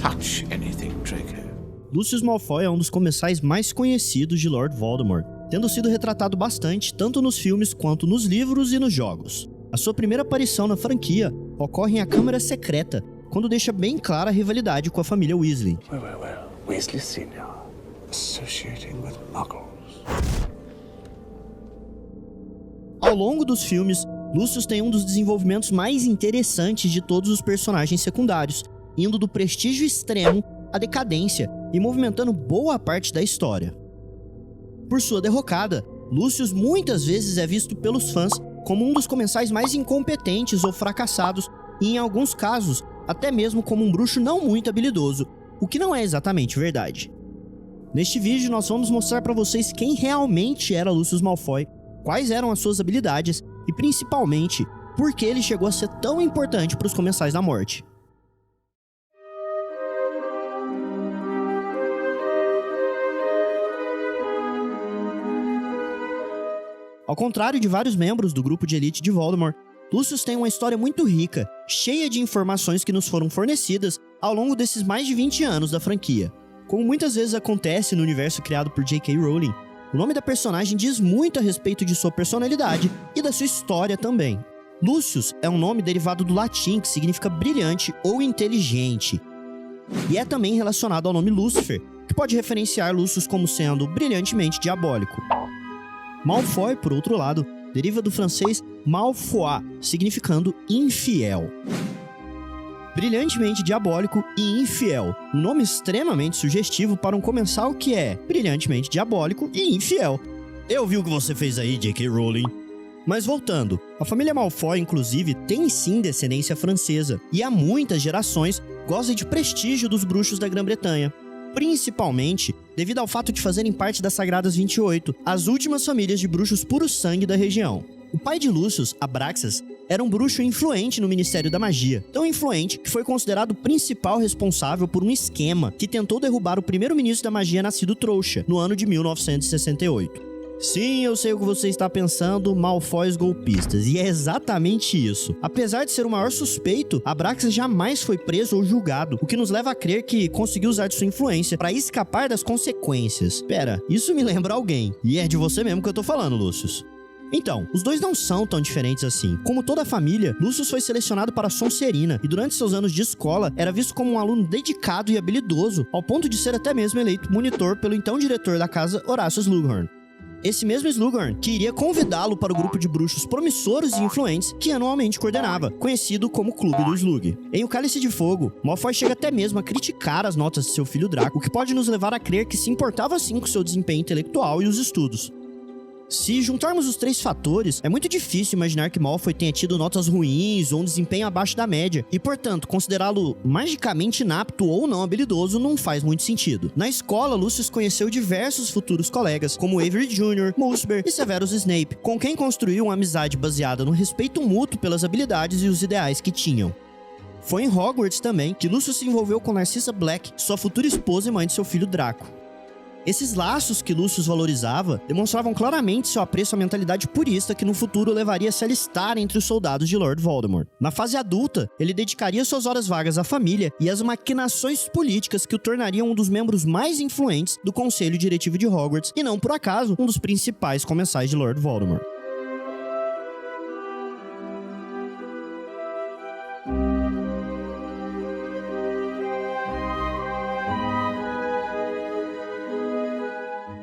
touch anything, Draco. Lucius Malfoy é um dos comensais mais conhecidos de Lord Voldemort, tendo sido retratado bastante tanto nos filmes quanto nos livros e nos jogos. A sua primeira aparição na franquia ocorre em A Câmara Secreta, quando deixa bem clara a rivalidade com a família Weasley. Well. Weasley Senior, associating with muggles. Ao longo dos filmes, Lucius tem um dos desenvolvimentos mais interessantes de todos os personagens secundários, indo do prestígio extremo à decadência e movimentando boa parte da história. Por sua derrocada, Lucius muitas vezes é visto pelos fãs como um dos comensais mais incompetentes ou fracassados e, em alguns casos, até mesmo como um bruxo não muito habilidoso, o que não é exatamente verdade. Neste vídeo nós vamos mostrar para vocês quem realmente era Lucius Malfoy, quais eram as suas habilidades e, principalmente, por que ele chegou a ser tão importante para os Comensais da Morte. Ao contrário de vários membros do grupo de elite de Voldemort, Lucius tem uma história muito rica, cheia de informações que nos foram fornecidas ao longo desses mais de 20 anos da franquia. Como muitas vezes acontece no universo criado por J.K. Rowling, o nome da personagem diz muito a respeito de sua personalidade e da sua história também. Lucius é um nome derivado do latim que significa brilhante ou inteligente, e é também relacionado ao nome Lúcifer, que pode referenciar Lucius como sendo brilhantemente diabólico. Malfoy, por outro lado, deriva do francês malfoy, significando infiel. Brilhantemente diabólico e infiel, um nome extremamente sugestivo para um comensal que é brilhantemente diabólico e infiel. Eu vi o que você fez aí, J.K. Rowling. Mas voltando, a família Malfoy, inclusive, tem sim descendência francesa, e há muitas gerações goza de prestígio dos bruxos da Grã-Bretanha, principalmente devido ao fato de fazerem parte das Sagradas 28, as últimas famílias de bruxos puro-sangue da região. O pai de Lucius, Abraxas, era um bruxo influente no Ministério da Magia, tão influente que foi considerado o principal responsável por um esquema que tentou derrubar o primeiro-ministro da magia nascido trouxa, no ano de 1968. Sim, eu sei o que você está pensando, Malfoys golpistas, e é exatamente isso. Apesar de ser o maior suspeito, Abraxas jamais foi preso ou julgado, o que nos leva a crer que conseguiu usar de sua influência para escapar das consequências. Pera, isso me lembra alguém, e é de você mesmo que eu tô falando, Lucius. Então, os dois não são tão diferentes assim. Como toda a família, Lucius foi selecionado para Sonserina e durante seus anos de escola era visto como um aluno dedicado e habilidoso, ao ponto de ser até mesmo eleito monitor pelo então diretor da casa, Horácio Slughorn. Esse mesmo Slughorn que iria convidá-lo para o grupo de bruxos promissores e influentes que anualmente coordenava, conhecido como Clube do Slug. Em O Cálice de Fogo, Malfoy chega até mesmo a criticar as notas de seu filho Draco, o que pode nos levar a crer que se importava sim com seu desempenho intelectual e os estudos. Se juntarmos os três fatores, é muito difícil imaginar que Malfoy tenha tido notas ruins ou um desempenho abaixo da média, e portanto, considerá-lo magicamente inapto ou não habilidoso não faz muito sentido. Na escola, Lucius conheceu diversos futuros colegas, como Avery Jr., Musper e Severus Snape, com quem construiu uma amizade baseada no respeito mútuo pelas habilidades e os ideais que tinham. Foi em Hogwarts também que Lucius se envolveu com Narcissa Black, sua futura esposa e mãe de seu filho Draco. Esses laços que Lucius valorizava demonstravam claramente seu apreço à mentalidade purista que no futuro levaria a se alistar entre os soldados de Lord Voldemort. Na fase adulta, ele dedicaria suas horas vagas à família e às maquinações políticas que o tornariam um dos membros mais influentes do Conselho Diretivo de Hogwarts e não por acaso um dos principais comensais de Lord Voldemort.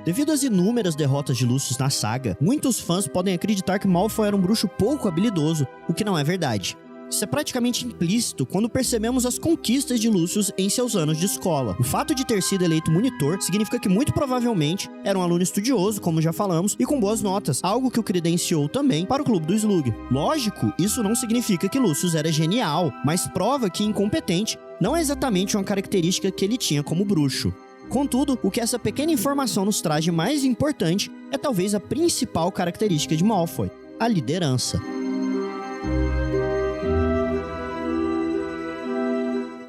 Devido às inúmeras derrotas de Lucius na saga, muitos fãs podem acreditar que Malfoy era um bruxo pouco habilidoso, o que não é verdade. Isso é praticamente implícito quando percebemos as conquistas de Lucius em seus anos de escola. O fato de ter sido eleito monitor significa que muito provavelmente era um aluno estudioso, como já falamos, e com boas notas, algo que o credenciou também para o Clube do Slug. Lógico, isso não significa que Lucius era genial, mas prova que incompetente não é exatamente uma característica que ele tinha como bruxo. Contudo, o que essa pequena informação nos traz de mais importante é talvez a principal característica de Malfoy, a liderança.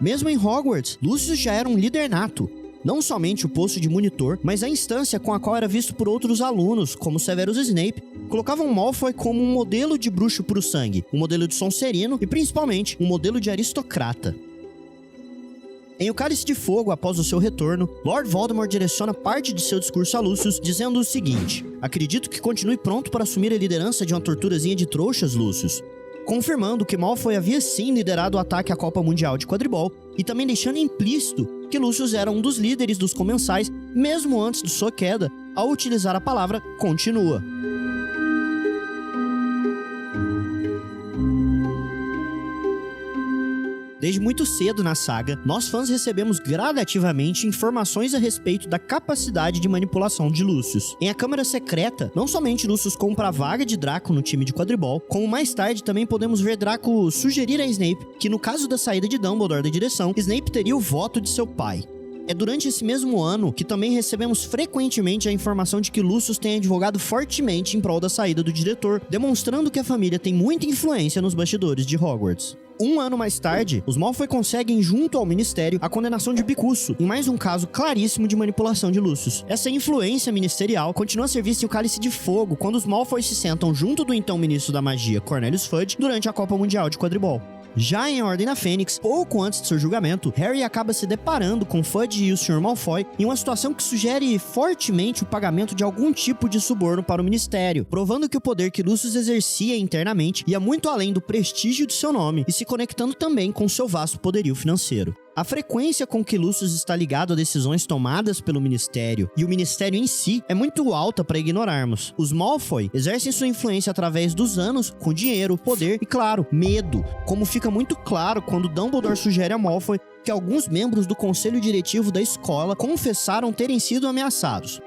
Mesmo em Hogwarts, Lucius já era um líder nato. Não somente o posto de monitor, mas a instância com a qual era visto por outros alunos, como Severus Snape, colocavam Malfoy como um modelo de bruxo puro-sangue, um modelo de Sonserino e, principalmente, um modelo de aristocrata. Em O Cálice de Fogo, após o seu retorno, Lord Voldemort direciona parte de seu discurso a Lucius, dizendo o seguinte: acredito que continue pronto para assumir a liderança de uma torturazinha de trouxas, Lucius. Confirmando que Malfoy havia sim liderado o ataque à Copa Mundial de Quadribol e também deixando implícito que Lucius era um dos líderes dos comensais, mesmo antes de sua queda, ao utilizar a palavra continua. Desde muito cedo na saga, nós fãs recebemos gradativamente informações a respeito da capacidade de manipulação de Lucius. Em A Câmara Secreta, não somente Lucius compra a vaga de Draco no time de quadribol, como mais tarde também podemos ver Draco sugerir a Snape que no caso da saída de Dumbledore da direção, Snape teria o voto de seu pai. É durante esse mesmo ano que também recebemos frequentemente a informação de que Lucius tem advogado fortemente em prol da saída do diretor, demonstrando que a família tem muita influência nos bastidores de Hogwarts. Um ano mais tarde, os Malfoy conseguem, junto ao Ministério, a condenação de Bicuço, em mais um caso claríssimo de manipulação de Lucius. Essa influência ministerial continua a ser vista em O Cálice de Fogo, quando os Malfoy se sentam junto do então ministro da magia, Cornelius Fudge, durante a Copa Mundial de Quadribol. Já em A Ordem da Fênix, pouco antes de seu julgamento, Harry acaba se deparando com Fudge e o Sr. Malfoy em uma situação que sugere fortemente o pagamento de algum tipo de suborno para o Ministério, provando que o poder que Lucius exercia internamente ia muito além do prestígio de seu nome e se conectando também com seu vasto poderio financeiro. A frequência com que Lucius está ligado a decisões tomadas pelo Ministério e o Ministério em si é muito alta para ignorarmos. Os Malfoy exercem sua influência através dos anos com dinheiro, poder e, claro, medo, como fica muito claro quando Dumbledore sugere a Malfoy que alguns membros do conselho diretivo da escola confessaram terem sido ameaçados.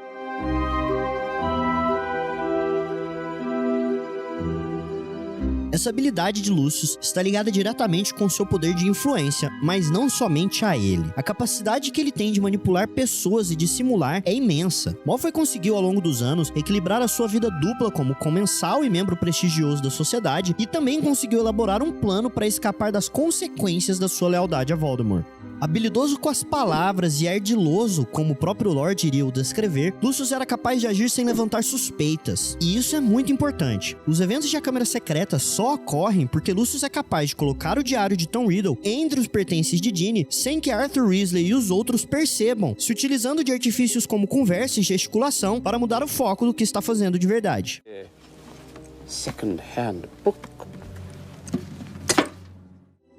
Essa habilidade de Lucius está ligada diretamente com seu poder de influência, mas não somente a ele. A capacidade que ele tem de manipular pessoas e de simular é imensa. Malfoy conseguiu ao longo dos anos equilibrar a sua vida dupla como comensal e membro prestigioso da sociedade e também conseguiu elaborar um plano para escapar das consequências da sua lealdade a Voldemort. Habilidoso com as palavras e ardiloso, como o próprio Lorde iria o descrever, Lucius era capaz de agir sem levantar suspeitas. E isso é muito importante. Os eventos de A Câmara Secreta só ocorrem porque Lucius é capaz de colocar o diário de Tom Riddle entre os pertences de Ginny sem que Arthur Weasley e os outros percebam, se utilizando de artifícios como conversa e gesticulação para mudar o foco do que está fazendo de verdade. Second-hand book.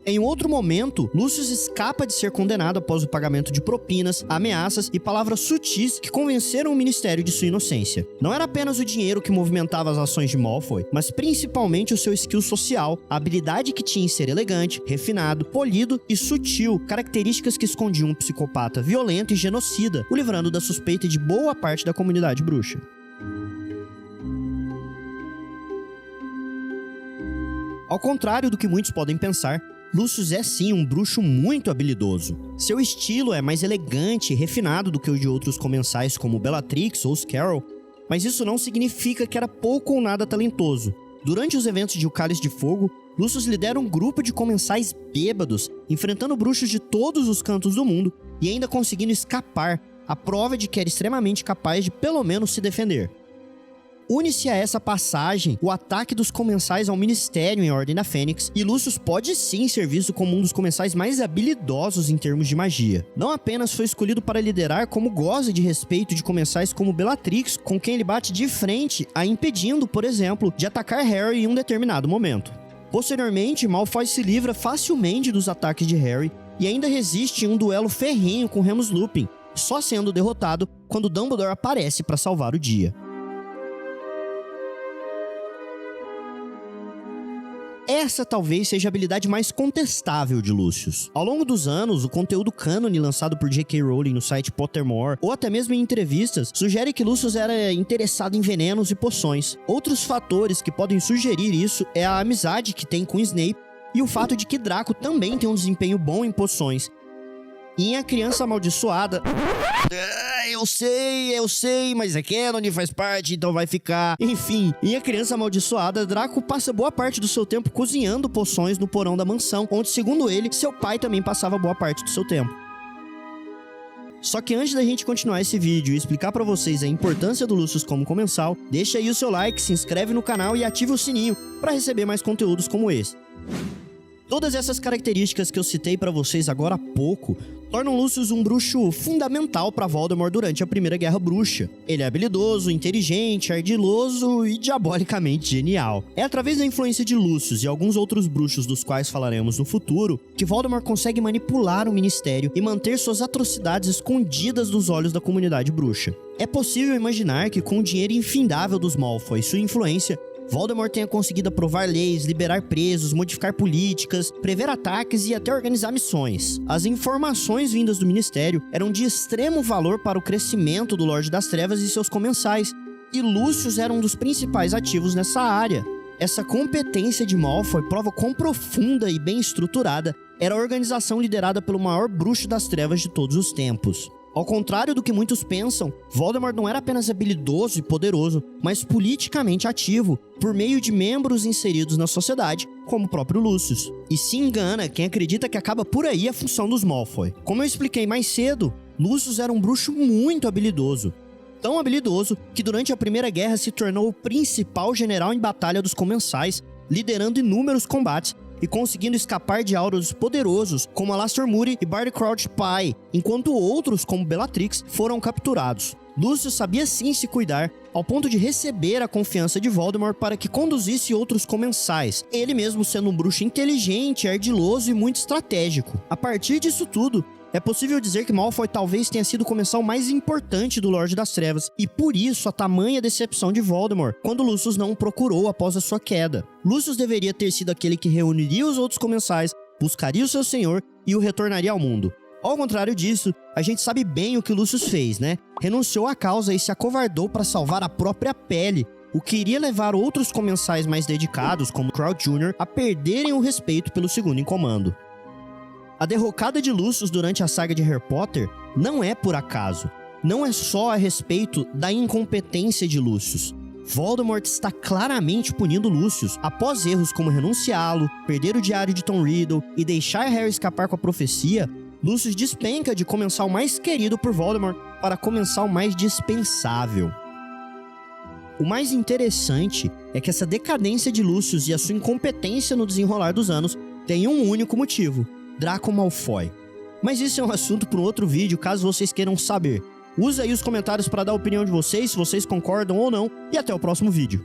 Em outro momento, Lucius escapa de ser condenado após o pagamento de propinas, ameaças e palavras sutis que convenceram o Ministério de sua inocência. Não era apenas o dinheiro que movimentava as ações de Malfoy, mas principalmente o seu skill social, a habilidade que tinha em ser elegante, refinado, polido e sutil, características que escondiam um psicopata violento e genocida, o livrando da suspeita de boa parte da comunidade bruxa. Ao contrário do que muitos podem pensar, Lucius é sim um bruxo muito habilidoso. Seu estilo é mais elegante e refinado do que o de outros comensais como Bellatrix ou Scarrow, mas isso não significa que era pouco ou nada talentoso. Durante os eventos de O Cálice de Fogo, Lucius lidera um grupo de comensais bêbados, enfrentando bruxos de todos os cantos do mundo e ainda conseguindo escapar, a prova de que era extremamente capaz de pelo menos se defender. Une-se a essa passagem o ataque dos comensais ao Ministério em A Ordem da Fênix, e Lucius pode sim ser visto como um dos comensais mais habilidosos em termos de magia. Não apenas foi escolhido para liderar, como goza de respeito de comensais como Bellatrix, com quem ele bate de frente, a impedindo, por exemplo, de atacar Harry em um determinado momento. Posteriormente, Malfoy se livra facilmente dos ataques de Harry e ainda resiste em um duelo ferrenho com Remus Lupin, só sendo derrotado quando Dumbledore aparece para salvar o dia. Essa talvez seja a habilidade mais contestável de Lucius. Ao longo dos anos, o conteúdo cânone lançado por J.K. Rowling no site Pottermore, ou até mesmo em entrevistas, sugere que Lucius era interessado em venenos e poções. Outros fatores que podem sugerir isso é a amizade que tem com Snape e o fato de que Draco também tem um desempenho bom em poções. E em A Criança Amaldiçoada... Eu sei, mas é canon, faz parte, então vai ficar... Enfim, em A Criança Amaldiçoada, Draco passa boa parte do seu tempo cozinhando poções no porão da mansão, onde, segundo ele, seu pai também passava boa parte do seu tempo. Só que antes da gente continuar esse vídeo e explicar pra vocês a importância do Lucius como comensal, deixa aí o seu like, se inscreve no canal e ativa o sininho pra receber mais conteúdos como esse. Todas essas características que eu citei pra vocês agora há pouco tornam Lucius um bruxo fundamental pra Voldemort durante a Primeira Guerra Bruxa. Ele é habilidoso, inteligente, ardiloso e diabolicamente genial. É através da influência de Lucius e alguns outros bruxos dos quais falaremos no futuro que Voldemort consegue manipular o Ministério e manter suas atrocidades escondidas dos olhos da comunidade bruxa. É possível imaginar que com o dinheiro infindável dos Malfoy e sua influência, Voldemort tenha conseguido aprovar leis, liberar presos, modificar políticas, prever ataques e até organizar missões. As informações vindas do Ministério eram de extremo valor para o crescimento do Lorde das Trevas e seus comensais, e Lucius era um dos principais ativos nessa área. Essa competência de Malfoy prova quão profunda e bem estruturada era a organização liderada pelo maior bruxo das trevas de todos os tempos. Ao contrário do que muitos pensam, Voldemort não era apenas habilidoso e poderoso, mas politicamente ativo, por meio de membros inseridos na sociedade, como o próprio Lucius. E se engana quem acredita que acaba por aí a função dos Malfoy. Como eu expliquei mais cedo, Lucius era um bruxo muito habilidoso. Tão habilidoso que durante a Primeira Guerra se tornou o principal general em batalha dos comensais, liderando inúmeros combates e conseguindo escapar de auras poderosos como Alastor Moody e Barty Crouch Pie, enquanto outros, como Bellatrix, foram capturados. Lucius sabia sim se cuidar, ao ponto de receber a confiança de Voldemort para que conduzisse outros comensais, ele mesmo sendo um bruxo inteligente, ardiloso e muito estratégico. A partir disso tudo, é possível dizer que Malfoy talvez tenha sido o comensal mais importante do Lorde das Trevas, e por isso a tamanha decepção de Voldemort quando Lucius não o procurou após a sua queda. Lucius deveria ter sido aquele que reuniria os outros comensais, buscaria o seu senhor e o retornaria ao mundo. Ao contrário disso, a gente sabe bem o que Lucius fez, né? Renunciou à causa e se acovardou para salvar a própria pele, o que iria levar outros comensais mais dedicados, como Crouch Jr., a perderem o respeito pelo segundo em comando. A derrocada de Lucius durante a saga de Harry Potter não é por acaso. Não é só a respeito da incompetência de Lucius. Voldemort está claramente punindo Lucius após erros como renunciá-lo, perder o diário de Tom Riddle e deixar Harry escapar com a profecia. Lucius despenca de comensal mais querido por Voldemort para comensal mais dispensável. O mais interessante é que essa decadência de Lucius e a sua incompetência no desenrolar dos anos tem um único motivo: Draco Malfoy. Mas isso é um assunto para um outro vídeo, caso vocês queiram saber. Use aí os comentários para dar a opinião de vocês, se vocês concordam ou não, e até o próximo vídeo.